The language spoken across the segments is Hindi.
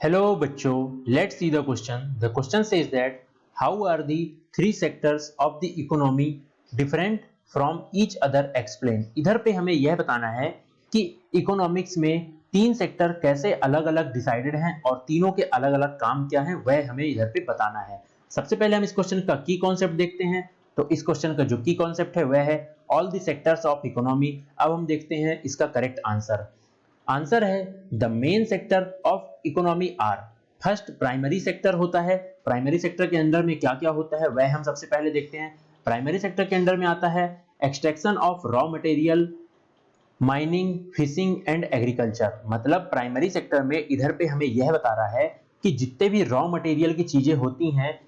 Hello बच्चों, let's see the question. The question says that how are the three sectors of the economy different from each other explain. इधर पे हमें यह बताना है कि इकोनॉमिक्स में तीन सेक्टर कैसे अलग अलग डिसाइडेड हैं और तीनों के अलग अलग काम क्या हैं वह हमें इधर पे बताना है। सबसे पहले हम इस क्वेश्चन का की कॉन्सेप्ट देखते हैं। तो इस क्वेश्चन का जो की कॉन्सेप्ट है वह है all the sectors of economy. अब हम देखते हैं इसका करेक्ट आंसर। आंसर है the main sector of economy are. First primary sector होता है। प्राइमरी सेक्टर के अंदर में क्या क्या होता है वह हम सबसे पहले देखते हैं। प्राइमरी सेक्टर के अंदर में आता है extraction of raw material, mining, fishing and agriculture. मतलब प्राइमरी सेक्टर में इधर पे हमें यह बता रहा है कि जितने भी रॉ मटेरियल की चीजें होती हैं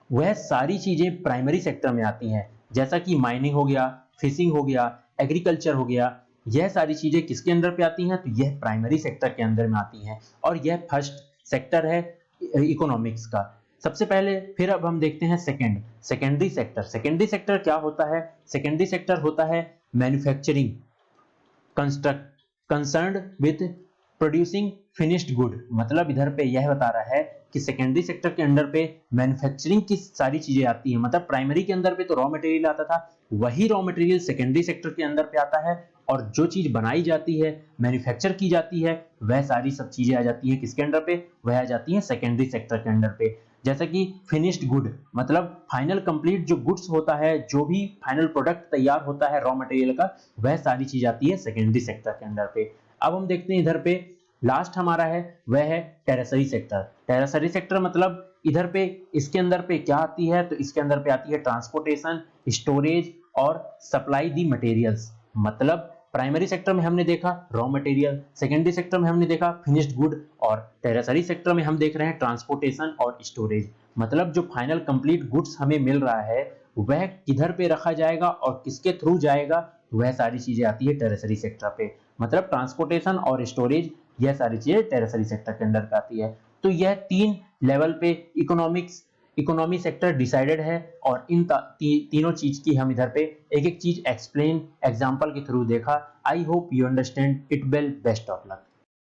वह सारी चीजें प्राइमरी सेक्टर में आती हैं। जैसा कि माइनिंग हो गया, फिशिंग हो गया, एग्रीकल्चर हो गया, यह सारी चीजें किसके अंदर पे आती हैं? तो यह प्राइमरी सेक्टर के अंदर में आती हैं और यह फर्स्ट सेक्टर है इकोनॉमिक्स का। सबसे पहले फिर अब हम देखते हैं सेकेंडरी सेक्टर। सेकेंडरी सेक्टर क्या होता है? सेकेंडरी सेक्टर होता है manufacturing concerned with producing finished good. मतलब इधर पे यह बता रहा है कि सेकेंडरी सेक्टर के अंडर पे मैन्युफैक्चरिंग की सारी चीजें आती हैं। मतलब प्राइमरी के अंदर पे तो रॉ मटेरियल आता था, वही रॉ मटेरियल सेकेंडरी सेक्टर के अंदर पे आता है और जो चीज बनाई जाती है, मैन्युफैक्चर की जाती है, वह सारी सब चीजें आ जाती हैं किसके अंडर पे? वह आ जाती हैं सेकेंडरी सेक्टर के अंडर पे। जैसा कि फिनिश्ड गुड मतलब फाइनल कंप्लीट जो गुड्स होता है, जो भी फाइनल प्रोडक्ट तैयार होता है रॉ मटेरियल का, वह सारी चीज आती है सेकेंडरी सेक्टर के अंदर पे। अब हम देखते हैं इधर पे लास्ट हमारा है वह है टेरेसरी सेक्टर। टेरेसरी सेक्टर मतलब इधर पे इसके अंदर पे क्या आती है? तो इसके अंदर पे आती है ट्रांसपोर्टेशन, स्टोरेज और सप्लाई दी मटेरियल्स। मतलब प्राइमरी सेक्टर में हमने देखा रॉ मटेरियल, सेकेंडरी सेक्टर में हमने देखा फिनिश्ड गुड और टेरेसरी सेक्टर में हम देख रहे हैं ट्रांसपोर्टेशन और स्टोरेज। मतलब जो फाइनल कंप्लीट गुड्स हमें मिल रहा है वह किधर पे रखा जाएगा और किसके थ्रू जाएगा, वह सारी चीजें आती है टेरेसरी सेक्टर पे। मतलब ट्रांसपोर्टेशन और स्टोरेज यह सारी चीजें टेरेसरी सेक्टर के अंदर आती है। तो यह तीन लेवल पे इकोनॉमी सेक्टर डिसाइडेड है और इन तीनों चीज की हम इधर पे एक एक चीज एक्सप्लेन एग्जांपल के थ्रू देखा। I hope you understand it well. Best of luck.